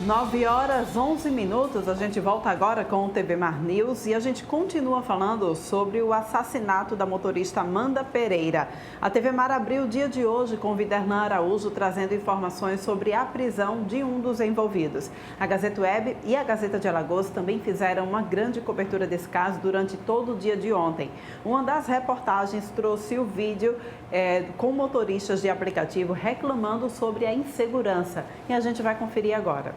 9h11, a gente volta agora com o TV Mar News e a gente continua falando sobre o assassinato da motorista Amanda Pereira. A TV Mar abriu o dia de hoje com o Viderlan Araújo trazendo informações sobre a prisão de um dos envolvidos. A Gazeta Web e a Gazeta de Alagoas também fizeram uma grande cobertura desse caso durante todo o dia de ontem. Uma das reportagens trouxe o vídeo com motoristas de aplicativo reclamando sobre a insegurança e a gente vai conferir agora.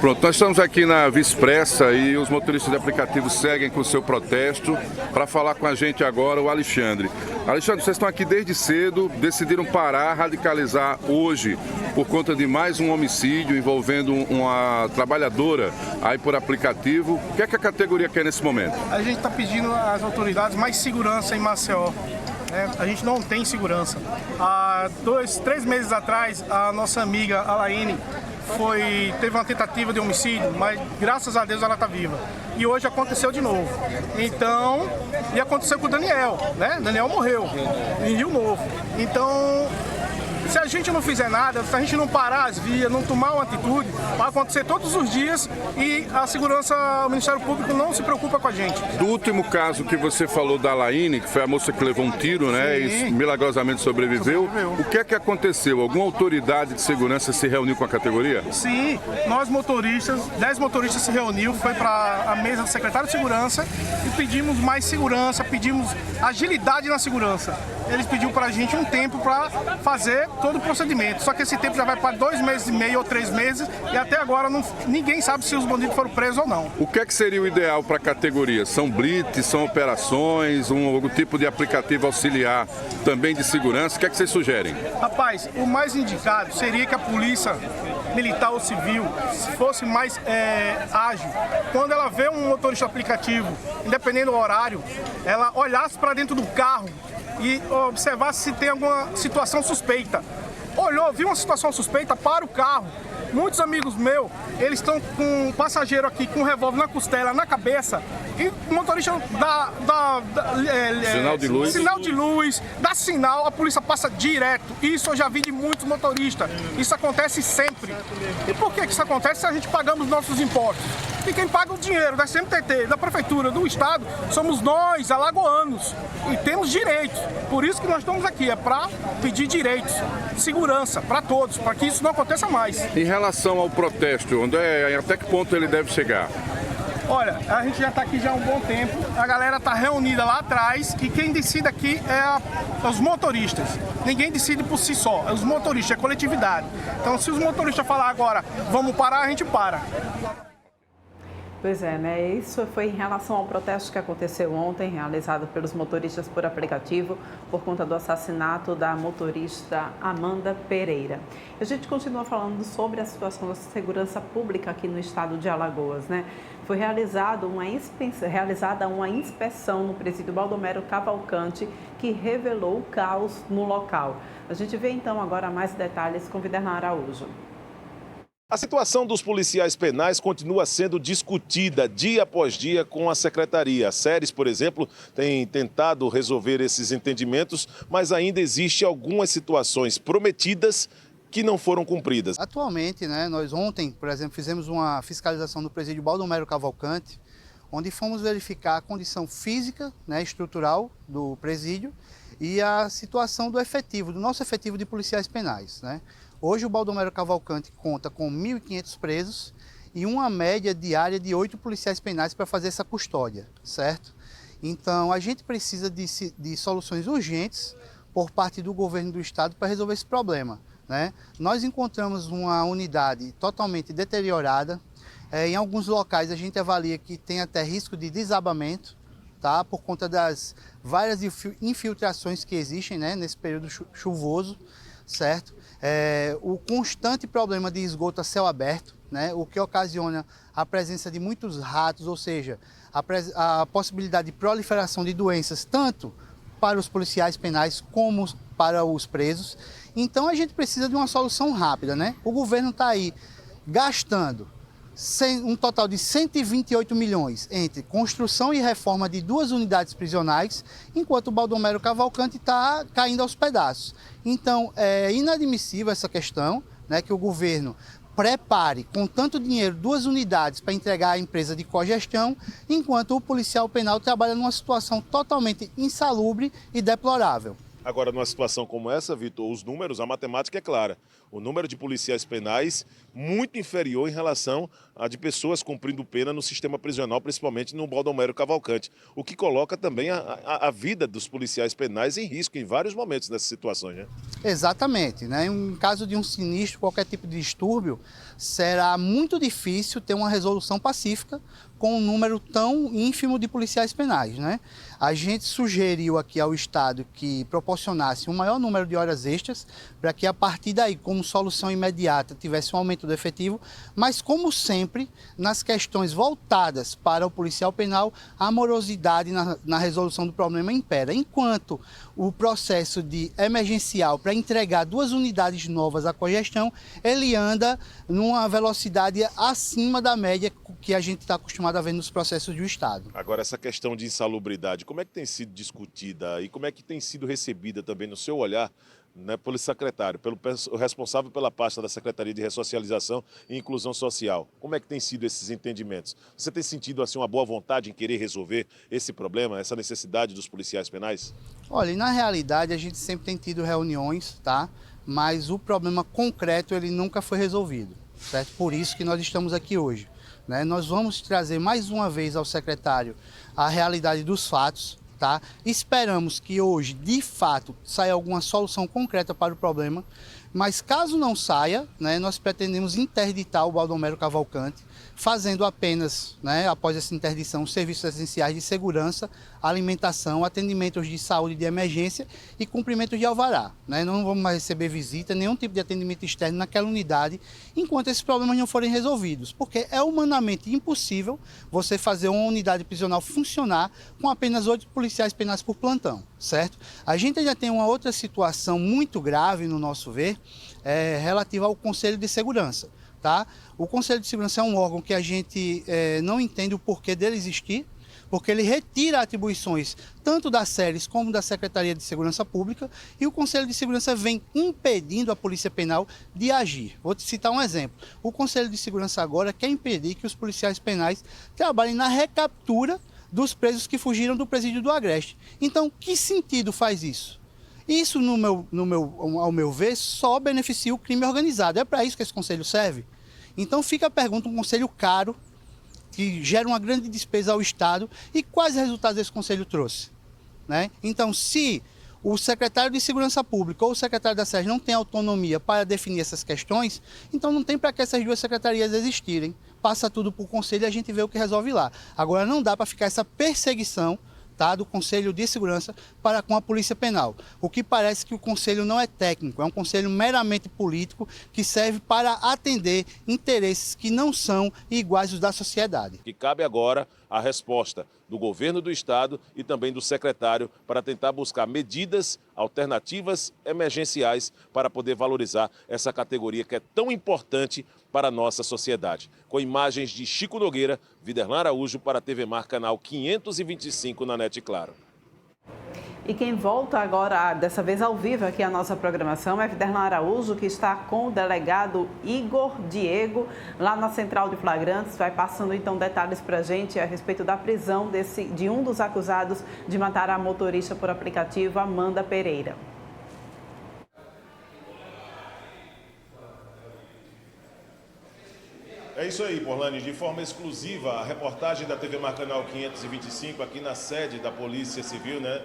Pronto, nós estamos aqui na Via Expressa e os motoristas de aplicativo seguem com o seu protesto. Para falar com a gente agora, o Alexandre. Alexandre, vocês estão aqui desde cedo, decidiram parar, radicalizar hoje por conta de mais um homicídio envolvendo uma trabalhadora aí por aplicativo. O que é que a categoria quer nesse momento? A gente está pedindo às autoridades mais segurança em Maceió. A gente não tem segurança. Há 3 meses atrás, a nossa amiga Alaine teve uma tentativa de homicídio, mas graças a Deus ela está viva. E hoje aconteceu de novo. Então, e aconteceu com o Daniel, né? Daniel morreu em Rio Novo. Então, se a gente não fizer nada, se a gente não parar as vias, não tomar uma atitude, vai acontecer todos os dias e a segurança, o Ministério Público não se preocupa com a gente. Do último caso que você falou da Alaine, que foi a moça que levou um tiro, né, e milagrosamente sobreviveu, o que é que aconteceu? Alguma autoridade de segurança se reuniu com a categoria? Sim, nós motoristas, 10 motoristas se reuniu, foi para a mesa do secretário de segurança e pedimos mais segurança, pedimos agilidade na segurança. Eles pediram para a gente um tempo para fazer todo o procedimento. Só que esse tempo já vai para 2 meses e meio ou 3 meses e até agora ninguém sabe se os bandidos foram presos ou não. O que é que seria o ideal para a categoria? São blitz, são operações, algum tipo de aplicativo auxiliar também de segurança? O que é que vocês sugerem? Rapaz, o mais indicado seria que a polícia militar ou civil fosse mais ágil. Quando ela vê um motorista aplicativo, independente do horário, ela olhasse para dentro do carro e observasse se tem alguma situação suspeita. Olhou, viu uma situação suspeita, para o carro. Muitos amigos meus, eles estão com um passageiro aqui com um revólver na costela, na cabeça, e o motorista dá sinal de luz, dá sinal, a polícia passa direto. Isso eu já vi de muitos motoristas. Isso acontece sempre. E por que isso acontece se a gente pagamos nossos impostos? E quem paga o dinheiro da CMTT, da Prefeitura, do Estado, somos nós, alagoanos, e temos direitos. Por isso que nós estamos aqui, é para pedir direitos, segurança para todos, para que isso não aconteça mais. Em relação ao protesto, até que ponto ele deve chegar? Olha, a gente já está aqui já há um bom tempo, a galera está reunida lá atrás e quem decide aqui é os motoristas. Ninguém decide por si só, é os motoristas, é coletividade. Então se os motoristas falar agora, vamos parar, a gente para. Pois é, né? Isso foi em relação ao protesto que aconteceu ontem, realizado pelos motoristas por aplicativo, por conta do assassinato da motorista Amanda Pereira. A gente continua falando sobre a situação da segurança pública aqui no estado de Alagoas, né? Foi realizada uma inspeção no presídio Baldomero Cavalcante, que revelou o caos no local. A gente vê então agora mais detalhes com Viderlan Araújo. A situação dos policiais penais continua sendo discutida dia após dia com a secretaria. A SERES, por exemplo, tem tentado resolver esses entendimentos, mas ainda existem algumas situações prometidas que não foram cumpridas. Atualmente, nós ontem, por exemplo, fizemos uma fiscalização no presídio Baldomero Cavalcante, onde fomos verificar a condição física, estrutural do presídio e a situação do nosso efetivo de policiais penais, Hoje o Baldomero Cavalcante conta com 1.500 presos e uma média diária de 8 policiais penais para fazer essa custódia, certo? Então a gente precisa de soluções urgentes por parte do governo do estado para resolver esse problema, Nós encontramos uma unidade totalmente deteriorada, em alguns locais a gente avalia que tem até risco de desabamento, por conta das várias infiltrações que existem nesse período chuvoso, certo? O constante problema de esgoto a céu aberto, o que ocasiona a presença de muitos ratos, ou seja, a possibilidade de proliferação de doenças, tanto para os policiais penais como para os presos. Então a gente precisa de uma solução rápida, O governo está aí gastando um total de 128 milhões entre construção e reforma de 2 unidades prisionais, enquanto o Baldomero Cavalcante está caindo aos pedaços. Então, é inadmissível essa questão, que o governo prepare com tanto dinheiro 2 unidades para entregar à empresa de cogestão, enquanto o policial penal trabalha numa situação totalmente insalubre e deplorável. Agora, numa situação como essa, Vitor, os números, a matemática é clara. O número de policiais penais muito inferior em relação a de pessoas cumprindo pena no sistema prisional, principalmente no Baldomero Cavalcante, o que coloca também a vida dos policiais penais em risco em vários momentos nessas situações, né? Exatamente, né? Em caso de um sinistro, qualquer tipo de distúrbio, será muito difícil ter uma resolução pacífica com um número tão ínfimo de policiais penais, né? A gente sugeriu aqui ao Estado que proporcionasse um maior número de horas extras para que a partir daí, como solução imediata, tivesse um aumento do efetivo, mas como sempre, nas questões voltadas para o policial penal, a morosidade na resolução do problema impera. Enquanto o processo de emergencial para entregar 2 unidades novas à cogestão, ele anda numa velocidade acima da média que a gente está acostumado a ver nos processos do Estado. Agora, essa questão de insalubridade, como é que tem sido discutida e como é que tem sido recebida também no seu olhar, né, pelo secretário, pelo responsável pela pasta da Secretaria de Ressocialização e Inclusão Social? Como é que tem sido esses entendimentos? Você tem sentido assim uma boa vontade em querer resolver esse problema, essa necessidade dos policiais penais? Olha, na realidade a gente sempre tem tido reuniões, tá? Mas o problema concreto ele nunca foi resolvido, certo? Por isso que nós estamos aqui hoje, né? Nós vamos trazer mais uma vez ao secretário a realidade dos fatos, tá? Esperamos que hoje, de fato, saia alguma solução concreta para o problema, mas caso não saia, né, nós pretendemos interditar o Baldomero Cavalcante, fazendo apenas, né, após essa interdição, serviços essenciais de segurança, alimentação, atendimentos de saúde de emergência e cumprimento de alvará, né? Não vamos mais receber visita, nenhum tipo de atendimento externo naquela unidade, enquanto esses problemas não forem resolvidos, porque é humanamente impossível você fazer uma unidade prisional funcionar com apenas 8 policiais penais por plantão, certo? A gente já tem uma outra situação muito grave, no nosso ver, relativa ao Conselho de Segurança. Tá? O Conselho de Segurança é um órgão que a gente não entende o porquê dele existir, porque ele retira atribuições tanto das SERES como da Secretaria de Segurança Pública, e o Conselho de Segurança vem impedindo a Polícia Penal de agir. Vou te citar um exemplo. O Conselho de Segurança agora quer impedir que os policiais penais trabalhem na recaptura dos presos que fugiram do presídio do Agreste. Então, que sentido faz isso? Isso, ao meu ver, só beneficia o crime organizado. É para isso que esse conselho serve? Então fica a pergunta, um conselho caro, que gera uma grande despesa ao Estado, e quais resultados esse conselho trouxe, né? Então, se o secretário de Segurança Pública ou o secretário da SERES não tem autonomia para definir essas questões, então não tem para que essas 2 secretarias existirem. Passa tudo para o conselho e a gente vê o que resolve lá. Agora, não dá para ficar essa perseguição, tá, do Conselho de Segurança para com a Polícia Penal. O que parece que o Conselho não é técnico, é um conselho meramente político que serve para atender interesses que não são iguais aos da sociedade. Que cabe agora a resposta do governo do Estado e também do secretário para tentar buscar medidas alternativas emergenciais para poder valorizar essa categoria que é tão importante para a nossa sociedade. Com imagens de Chico Nogueira, Viderlan Araújo para a TV Mar, canal 525 na NET Claro. E quem volta agora, dessa vez ao vivo aqui a nossa programação, é Viderlan Araújo, que está com o delegado Igor Diego, lá na Central de Flagrantes. Vai passando então detalhes para a gente a respeito da prisão de um dos acusados de matar a motorista por aplicativo, Amanda Pereira. É isso aí, Porlane. De forma exclusiva, a reportagem da TV Mar Canal 525 aqui na sede da Polícia Civil, né?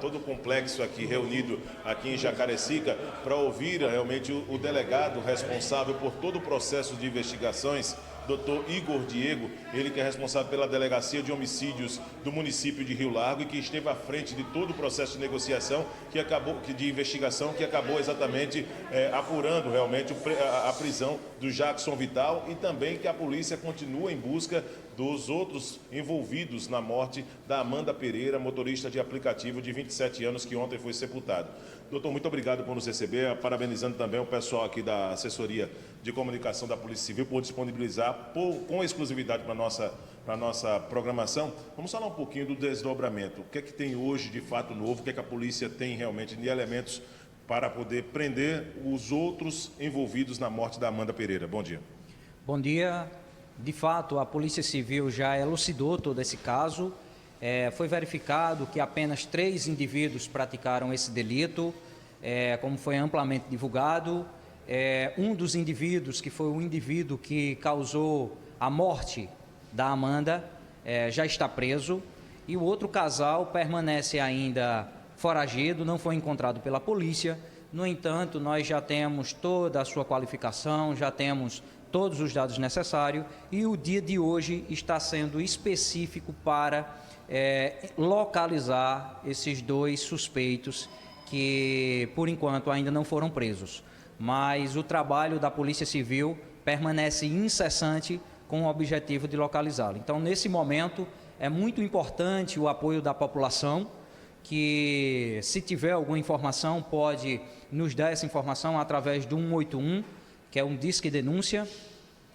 Todo o complexo aqui reunido aqui em Jacarecica para ouvir realmente o delegado responsável por todo o processo de investigações, Dr. Igor Diego, ele que é responsável pela Delegacia de Homicídios do município de Rio Largo e que esteve à frente de todo o processo de negociação, de investigação, que acabou exatamente apurando realmente a prisão do Jackson Vital, e também que a polícia continua em busca dos outros envolvidos na morte da Amanda Pereira, motorista de aplicativo de 27 anos, que ontem foi sepultado. Doutor, muito obrigado por nos receber, parabenizando também o pessoal aqui da assessoria de comunicação da Polícia Civil por disponibilizar com exclusividade para a nossa programação. Vamos falar um pouquinho do desdobramento. O que é que tem hoje de fato novo, o que é que a polícia tem realmente de elementos para poder prender os outros envolvidos na morte da Amanda Pereira. Bom dia. Bom dia. De fato, a Polícia Civil já elucidou todo esse caso. Foi verificado que apenas 3 indivíduos praticaram esse delito, como foi amplamente divulgado. Um dos indivíduos, que foi o indivíduo que causou a morte da Amanda, já está preso. E o outro casal permanece ainda foragido, não foi encontrado pela polícia. No entanto, nós já temos toda a sua qualificação, já temos todos os dados necessários e o dia de hoje está sendo específico para localizar esses 2 suspeitos que, por enquanto, ainda não foram presos. Mas o trabalho da Polícia Civil permanece incessante com o objetivo de localizá-lo. Então, nesse momento, é muito importante o apoio da população, que, se tiver alguma informação, pode nos dar essa informação através do 181, que é um disque denúncia,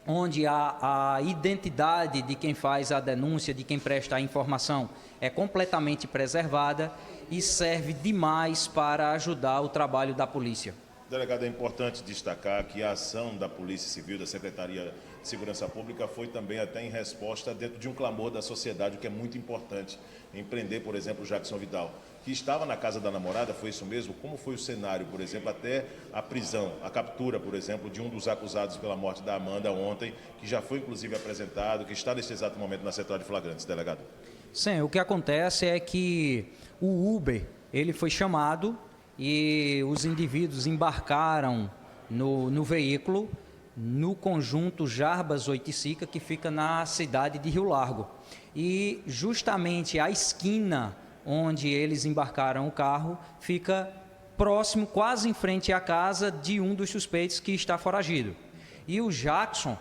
onde a identidade de quem faz a denúncia, de quem presta a informação, é completamente preservada e serve demais para ajudar o trabalho da polícia. Delegado, é importante destacar que a ação da Polícia Civil, da Secretaria de Segurança Pública, foi também até em resposta dentro de um clamor da sociedade, o que é muito importante, em prender, por exemplo, o Jackson Vidal, que estava na casa da namorada, foi isso mesmo? Como foi o cenário, por exemplo, até a prisão, a captura, por exemplo, de um dos acusados pela morte da Amanda ontem, que já foi inclusive apresentado, que está neste exato momento na central de flagrantes, delegado? Sim, o que acontece é que o Uber, ele foi chamado e os indivíduos embarcaram no veículo, no conjunto Jarbas Oiticica, que fica na cidade de Rio Largo. E justamente a esquina onde eles embarcaram o carro fica próximo, quase em frente à casa de um dos suspeitos que está foragido. E o Jackson,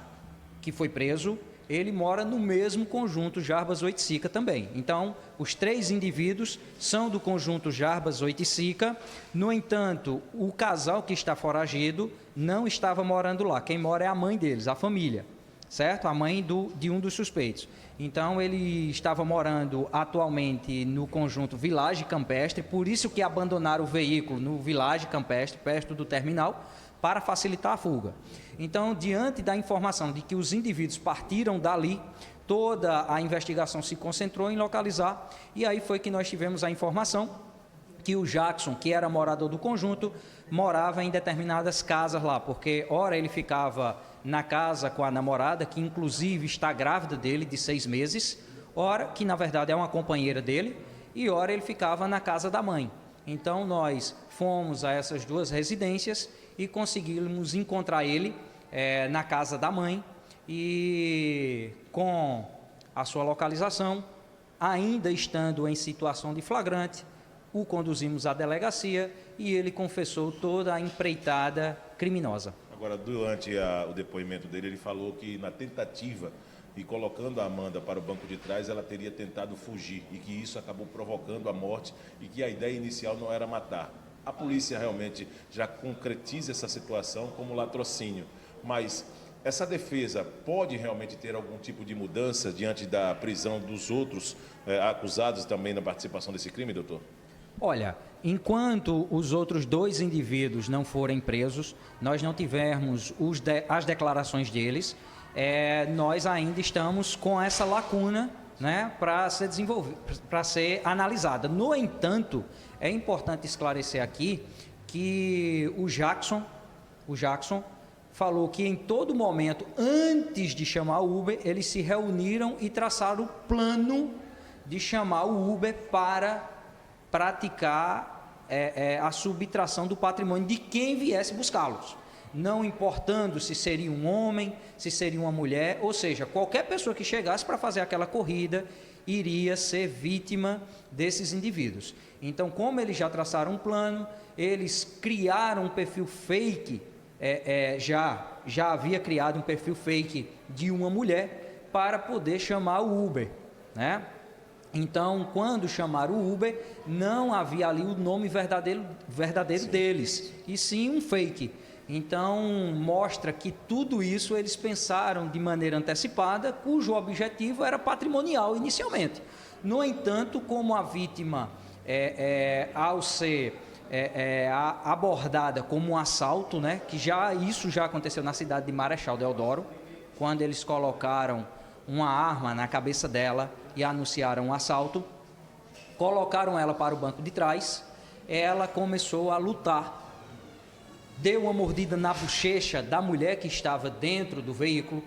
que foi preso, ele mora no mesmo conjunto Jarbas Oiticica também. Então, os 3 indivíduos são do conjunto Jarbas Oiticica. No entanto, o casal que está foragido não estava morando lá. Quem mora é a mãe deles, a família, certo? A mãe de um dos suspeitos. Então, ele estava morando atualmente no conjunto Village Campestre, por isso que abandonaram o veículo no Village Campestre, perto do terminal, para facilitar a fuga. Então, diante da informação de que os indivíduos partiram dali, toda a investigação se concentrou em localizar, e aí foi que nós tivemos a informação que o Jackson, que era morador do conjunto, morava em determinadas casas lá, porque ora ele ficava na casa com a namorada, que inclusive está grávida dele de 6 meses, ora, que na verdade é uma companheira dele, e ora ele ficava na casa da mãe. Então, nós fomos a essas 2 residências e conseguimos encontrar ele na casa da mãe, e com a sua localização, ainda estando em situação de flagrante, o conduzimos à delegacia e ele confessou toda a empreitada criminosa. Agora, durante o depoimento dele, ele falou que na tentativa e colocando a Amanda para o banco de trás, ela teria tentado fugir e que isso acabou provocando a morte e que a ideia inicial não era matar. A polícia realmente já concretiza essa situação como latrocínio, mas essa defesa pode realmente ter algum tipo de mudança diante da prisão dos outros acusados também na participação desse crime, doutor? Olha, enquanto os outros 2 indivíduos não forem presos, nós não tivermos as declarações deles, nós ainda estamos com essa lacuna, né, para ser desenvolvida, para ser analisada. No entanto, é importante esclarecer aqui que o Jackson falou que em todo momento, antes de chamar o Uber, eles se reuniram e traçaram o plano de chamar o Uber para praticar a subtração do patrimônio de quem viesse buscá-los, não importando se seria um homem, se seria uma mulher, ou seja, qualquer pessoa que chegasse para fazer aquela corrida iria ser vítima desses indivíduos. Então, como eles já traçaram um plano, eles criaram um perfil fake, já havia criado um perfil fake de uma mulher para poder chamar o Uber, né? Então, quando chamaram o Uber, não havia ali o nome verdadeiro deles, e sim um fake. Então, mostra que tudo isso eles pensaram de maneira antecipada, cujo objetivo era patrimonial inicialmente. No entanto, como a vítima, ao ser abordada como um assalto, né? Que isso já aconteceu na cidade de Marechal Deodoro, quando eles colocaram uma arma na cabeça dela e anunciaram um assalto, colocaram ela para o banco de trás, ela começou a lutar, deu uma mordida na bochecha da mulher que estava dentro do veículo,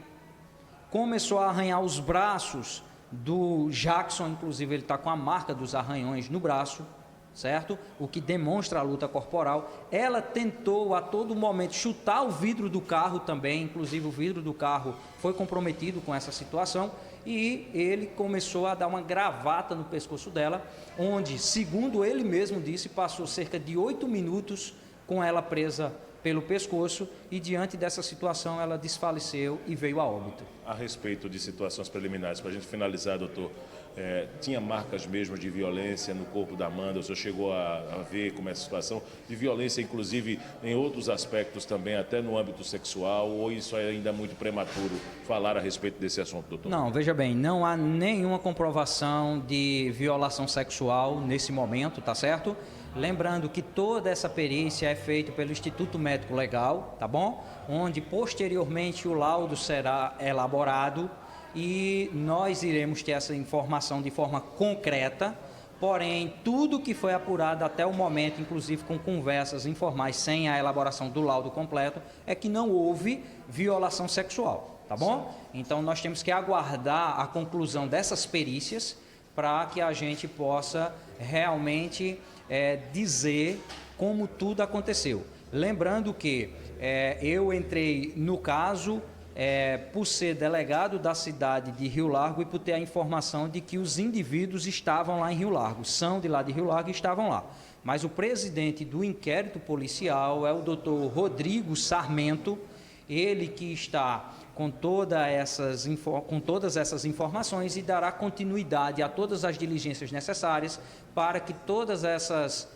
começou a arranhar os braços do Jackson, inclusive ele está com a marca dos arranhões no braço, certo? O que demonstra a luta corporal. Ela tentou a todo momento chutar o vidro do carro também, inclusive o vidro do carro foi comprometido com essa situação, e ele começou a dar uma gravata no pescoço dela, onde, segundo ele mesmo disse, passou cerca de 8 minutos com ela presa pelo pescoço, e diante dessa situação ela desfaleceu e veio a óbito. A respeito de situações preliminares, para a gente finalizar, doutor, tinha marcas mesmo de violência no corpo da Amanda? O senhor chegou a ver como é a situação de violência, inclusive em outros aspectos também, até no âmbito sexual, ou isso é ainda muito prematuro falar a respeito desse assunto, doutor? Não, veja bem, não há nenhuma comprovação de violação sexual nesse momento, tá certo? Lembrando que toda essa perícia é feita pelo Instituto Médico Legal, tá bom? Onde posteriormente o laudo será elaborado e nós iremos ter essa informação de forma concreta, porém tudo que foi apurado até o momento, inclusive com conversas informais sem a elaboração do laudo completo, é que não houve violação sexual, tá bom? Então nós temos que aguardar a conclusão dessas perícias para que a gente possa realmente dizer como tudo aconteceu. Lembrando que eu entrei no caso por ser delegado da cidade de Rio Largo e por ter a informação de que os indivíduos estavam lá em Rio Largo, são de lá de Rio Largo e estavam lá. Mas o presidente do inquérito policial é o doutor Rodrigo Sarmento, ele que está com todas essas informações e dará continuidade a todas as diligências necessárias para que todas essas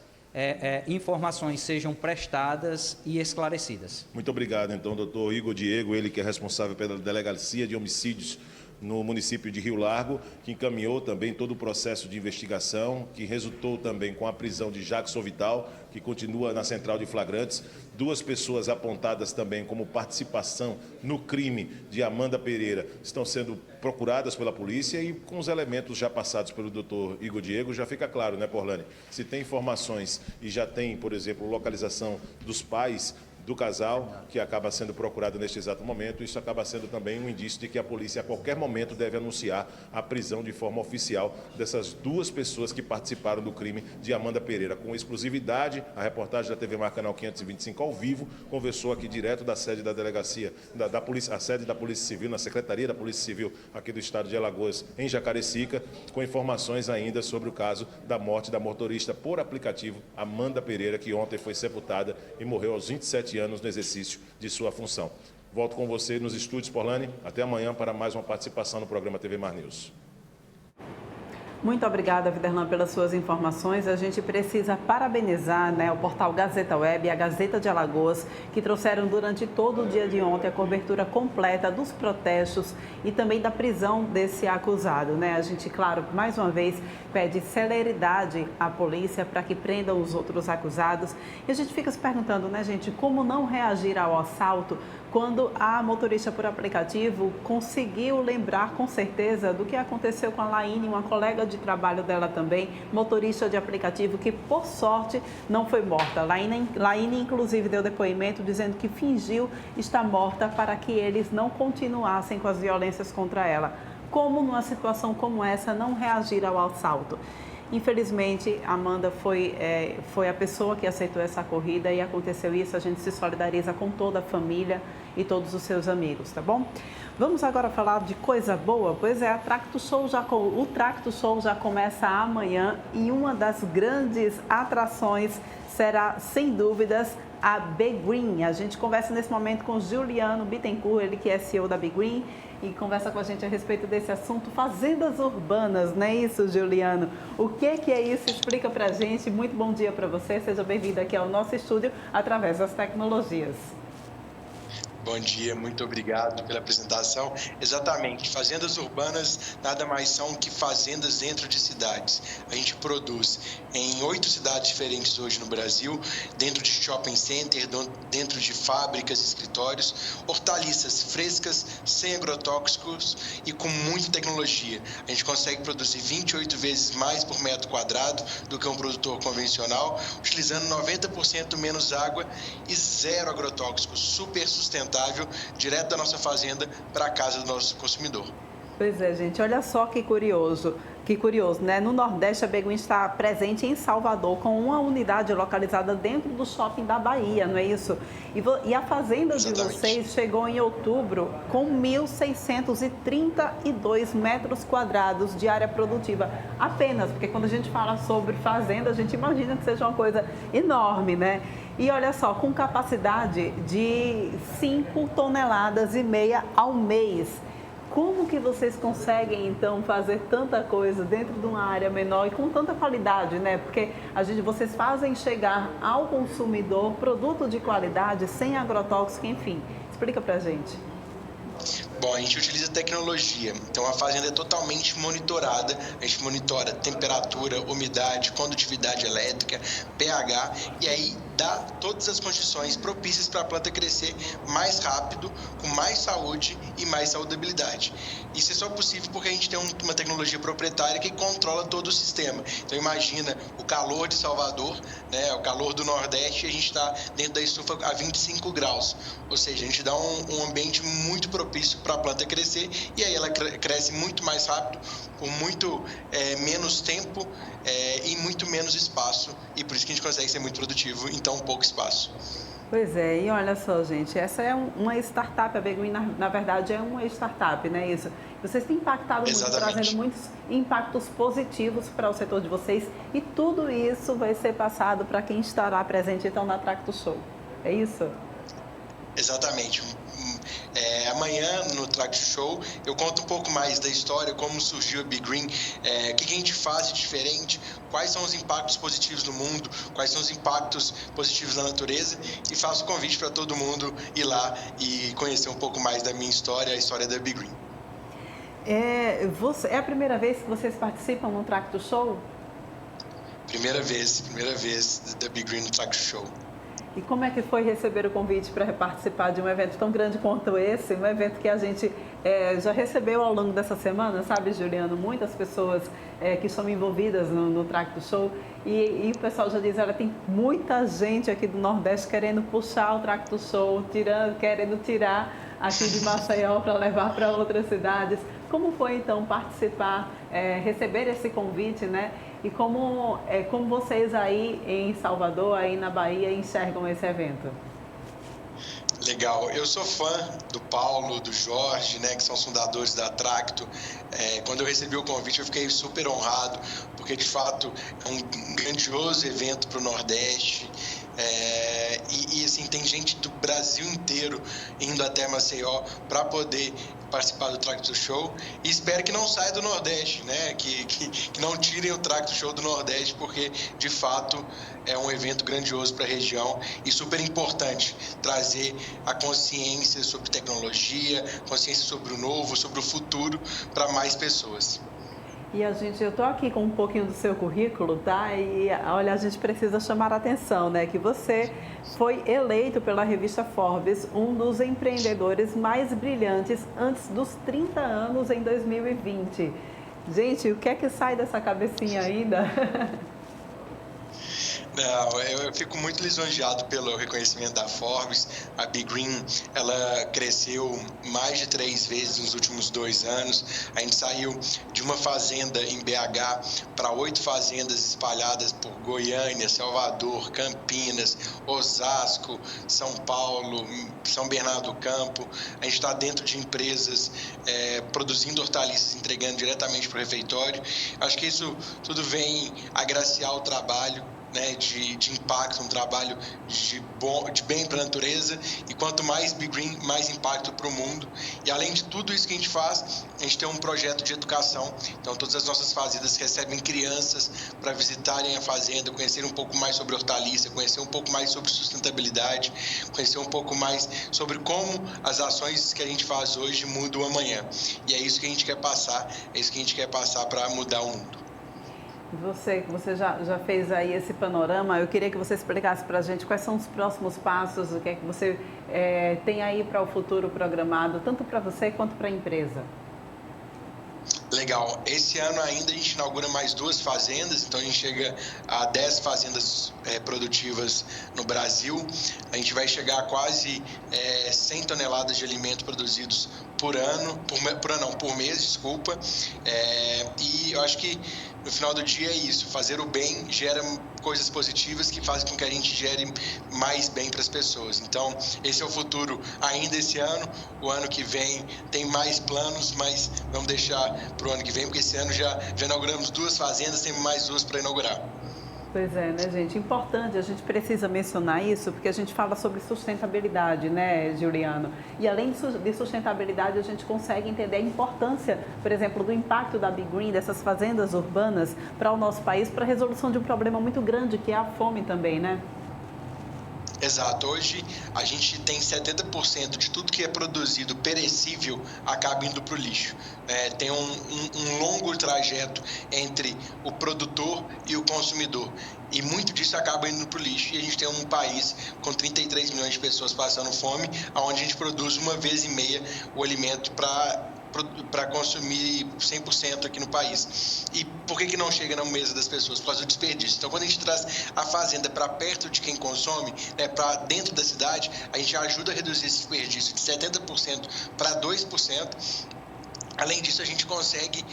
informações sejam prestadas e esclarecidas. Muito obrigado, então, doutor Igor Diego, ele que é responsável pela Delegacia de Homicídios no município de Rio Largo, que encaminhou também todo o processo de investigação, que resultou também com a prisão de Jackson Vital, que continua na central de flagrantes. 2 pessoas apontadas também como participação no crime de Amanda Pereira estão sendo procuradas pela polícia, e com os elementos já passados pelo doutor Igor Diego, já fica claro, né, Porlane? Se tem informações e já tem, por exemplo, localização dos pais do casal, que acaba sendo procurado neste exato momento, isso acaba sendo também um indício de que a polícia a qualquer momento deve anunciar a prisão de forma oficial dessas 2 pessoas que participaram do crime de Amanda Pereira. Com exclusividade, a reportagem da TV Mar Canal 525 ao vivo conversou aqui direto da sede da delegacia, da polícia, a sede da Polícia Civil, na Secretaria da Polícia Civil aqui do estado de Alagoas, em Jacarecica, com informações ainda sobre o caso da morte da motorista por aplicativo Amanda Pereira, que ontem foi sepultada e morreu aos 27 anos no exercício de sua função. Volto com você nos estúdios, Porlane. Até amanhã para mais uma participação no programa TV Mar News. Muito obrigada, Viderlan, pelas suas informações. A gente precisa parabenizar, o portal Gazeta Web e a Gazeta de Alagoas, que trouxeram durante todo o dia de ontem a cobertura completa dos protestos e também da prisão desse acusado. A gente, claro, mais uma vez, pede celeridade à polícia para que prendam os outros acusados. E a gente fica se perguntando, gente, como não reagir ao assalto quando a motorista por aplicativo conseguiu lembrar com certeza do que aconteceu com a Laine, uma colega de trabalho dela também, motorista de aplicativo, que por sorte não foi morta. Laine inclusive deu depoimento dizendo que fingiu estar morta para que eles não continuassem com as violências contra ela. Como numa situação como essa não reagir ao assalto? Infelizmente, Amanda foi a pessoa que aceitou essa corrida e aconteceu isso. A gente se solidariza com toda a família e todos os seus amigos, tá bom? Vamos agora falar de coisa boa? Pois é, o Tracto Show já começa amanhã e uma das grandes atrações será, sem dúvidas, a Big Green. A gente conversa nesse momento com Juliano Bittencourt, ele que é CEO da Big Green, e conversa com a gente a respeito desse assunto, fazendas urbanas, não é isso, Juliano? O que é isso? Explica pra gente. Muito bom dia para você, seja bem-vindo aqui ao nosso estúdio através das tecnologias. Bom dia, muito obrigado pela apresentação. Exatamente, fazendas urbanas nada mais são que fazendas dentro de cidades. A gente produz em 8 cidades diferentes hoje no Brasil, dentro de shopping center, dentro de fábricas, escritórios, hortaliças frescas, sem agrotóxicos e com muita tecnologia. A gente consegue produzir 28 vezes mais por metro quadrado do que um produtor convencional, utilizando 90% menos água e 0 agrotóxicos, super sustentável, direto da nossa fazenda para a casa do nosso consumidor. Pois é, gente, olha só que curioso, né? No Nordeste, a Beguin está presente em Salvador com uma unidade localizada dentro do shopping da Bahia, não é isso? E a fazenda de vocês chegou em outubro com 1.632 metros quadrados de área produtiva, apenas, porque quando a gente fala sobre fazenda, a gente imagina que seja uma coisa enorme, né? E olha só, com capacidade de 5,5 toneladas ao mês. Como que vocês conseguem, então, fazer tanta coisa dentro de uma área menor e com tanta qualidade, né? Porque vocês fazem chegar ao consumidor produto de qualidade, sem agrotóxico, enfim. Explica pra gente. Bom, a gente utiliza tecnologia, então a fazenda é totalmente monitorada, a gente monitora temperatura, umidade, condutividade elétrica, pH, e aí dá todas as condições propícias para a planta crescer mais rápido, com mais saúde e mais saudabilidade. Isso é só possível porque a gente tem uma tecnologia proprietária que controla todo o sistema. Então imagina o calor de Salvador, né, o calor do Nordeste, e a gente está dentro da estufa a 25 graus, ou seja, a gente dá um ambiente muito propício para a planta crescer e aí ela cresce muito mais rápido, por muito menos tempo e muito menos espaço, e por isso que a gente consegue ser muito produtivo em tão pouco espaço. Pois é, e olha só, gente, essa é uma startup, a Beguin, na verdade, é uma startup, né? Isso. Vocês têm impactado muito, trazendo muitos impactos positivos para o setor de vocês, e tudo isso vai ser passado para quem estará presente, então, na Tracto Show. É isso? Exatamente. Amanhã no Tracto Show eu conto um pouco mais da história, como surgiu a Begreen, o que a gente faz de diferente, quais são os impactos positivos no mundo, quais são os impactos positivos na natureza, e faço o convite para todo mundo ir lá e conhecer um pouco mais da minha história, a história da Begreen. É a primeira vez que vocês participam no Tracto Show? Primeira vez da Begreen no Tracto Show. E como é que foi receber o convite para participar de um evento tão grande quanto esse? Um evento que a gente já recebeu ao longo dessa semana, sabe, Juliano? Muitas pessoas que estão envolvidas no Tracto Show. E o pessoal já diz, olha, tem muita gente aqui do Nordeste querendo puxar o Tracto Show, querendo tirar aqui de Maceió para levar para outras cidades. Como foi, então, participar, receber esse convite, né? E como vocês aí em Salvador, aí na Bahia, enxergam esse evento? Legal. Eu sou fã do Paulo, do Jorge, né, que são os fundadores da Tracto. Quando eu recebi o convite, eu fiquei super honrado, porque, de fato, é um grandioso evento para o Nordeste. Assim, tem gente do Brasil inteiro indo até Maceió para poder participar do Tracto Show, e espero que não saia do Nordeste, né? Que não tirem o Tracto Show do Nordeste, porque de fato é um evento grandioso para a região e super importante trazer a consciência sobre tecnologia, consciência sobre o novo, sobre o futuro para mais pessoas. E eu estou aqui com um pouquinho do seu currículo, tá? E olha, a gente precisa chamar a atenção, né? Que você foi eleito pela revista Forbes um dos empreendedores mais brilhantes antes dos 30 anos em 2020. Gente, o que é que sai dessa cabecinha ainda? Não, eu fico muito lisonjeado pelo reconhecimento da Forbes. A Begreen, ela cresceu mais de 3 vezes nos últimos 2 anos. A gente saiu de uma fazenda em BH para 8 fazendas espalhadas por Goiânia, Salvador, Campinas, Osasco, São Paulo, São Bernardo do Campo. A gente está dentro de empresas produzindo hortaliças, entregando diretamente para o refeitório. Acho que isso tudo vem agraciar o trabalho, né, de impacto, um trabalho de bem para a natureza, e quanto mais Be Green, mais impacto para o mundo. E além de tudo isso que a gente faz, a gente tem um projeto de educação. Então todas as nossas fazendas recebem crianças para visitarem a fazenda, conhecerem um pouco mais sobre hortaliça, conhecer um pouco mais sobre sustentabilidade, conhecer um pouco mais sobre como as ações que a gente faz hoje mudam amanhã. E é isso que a gente quer passar, é isso que a gente quer passar para mudar o mundo. Você já fez aí esse panorama, eu queria que você explicasse para a gente quais são os próximos passos, o que é que você tem aí para o futuro programado, tanto para você quanto para a empresa. Legal. Esse ano ainda a gente inaugura mais 2 fazendas, então a gente chega a 10 fazendas produtivas no Brasil. A gente vai chegar a quase 100 toneladas de alimentos produzidos por mês, desculpa. E eu acho que no final do dia é isso, fazer o bem gera coisas positivas que fazem com que a gente gere mais bem para as pessoas. Então, esse é o futuro ainda esse ano. O ano que vem tem mais planos, mas vamos deixar para o ano que vem, porque esse ano já inauguramos 2 fazendas, tem mais 2 para inaugurar. Pois é, né, gente? Importante, a gente precisa mencionar isso, porque a gente fala sobre sustentabilidade, né, Juliano? E além de sustentabilidade, a gente consegue entender a importância, por exemplo, do impacto da Be Green, dessas fazendas urbanas, para o nosso país, para a resolução de um problema muito grande, que é a fome também, né? Exato. Hoje a gente tem 70% de tudo que é produzido perecível acaba indo para o lixo. Tem um longo trajeto entre o produtor e o consumidor. E muito disso acaba indo para o lixo. E a gente tem um país com 33 milhões de pessoas passando fome, onde a gente produz 1,5 vezes o alimento para consumir 100% aqui no país. E por que não chega na mesa das pessoas? Por causa do desperdício. Então, quando a gente traz a fazenda para perto de quem consome, para dentro da cidade, a gente ajuda a reduzir esse desperdício de 70% para 2%. Além disso, a gente consegue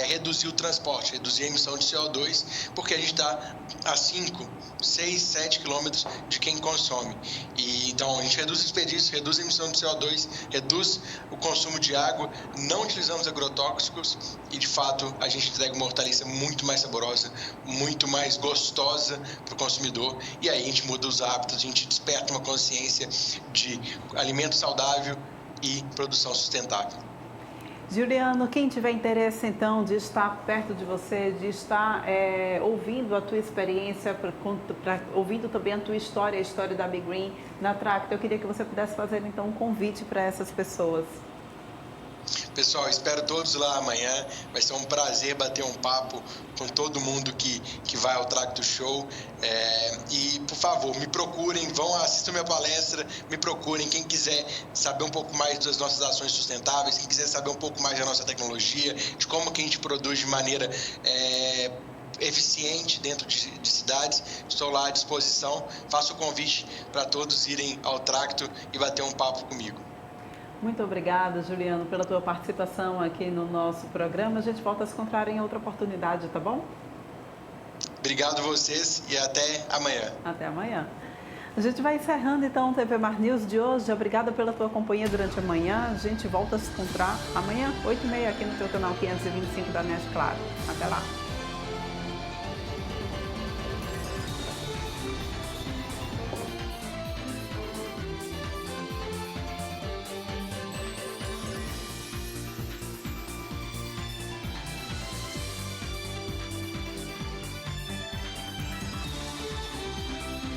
reduzir o transporte, reduzir a emissão de CO2, porque a gente está a 5, 6, 7 quilômetros de quem consome. E, então, a gente reduz o desperdício, reduz a emissão de CO2, reduz o consumo de água, não utilizamos agrotóxicos e, de fato, a gente entrega uma hortaliça muito mais saborosa, muito mais gostosa para o consumidor. E aí a gente muda os hábitos, a gente desperta uma consciência de alimento saudável e produção sustentável. Juliano, quem tiver interesse, então, de estar perto de você, de estar ouvindo a tua experiência, ouvindo também a tua história, a história da Be Green na Tracta, eu queria que você pudesse fazer, então, um convite para essas pessoas. Pessoal, espero todos lá amanhã. Vai ser um prazer bater um papo com todo mundo que vai ao Tracto Show. E, por favor, me procurem, assistam minha palestra, me procurem. Quem quiser saber um pouco mais das nossas ações sustentáveis, quem quiser saber um pouco mais da nossa tecnologia, de como que a gente produz de maneira eficiente dentro de cidades, estou lá à disposição. Faço o convite para todos irem ao Tracto e bater um papo comigo. Muito obrigada, Juliano, pela tua participação aqui no nosso programa. A gente volta a se encontrar em outra oportunidade, tá bom? Obrigado a vocês e até amanhã. Até amanhã. A gente vai encerrando então o TV Mar News de hoje. Obrigada pela tua companhia durante a manhã. A gente volta a se encontrar amanhã, 8h30, aqui no teu canal 525 da NET Claro. Até lá.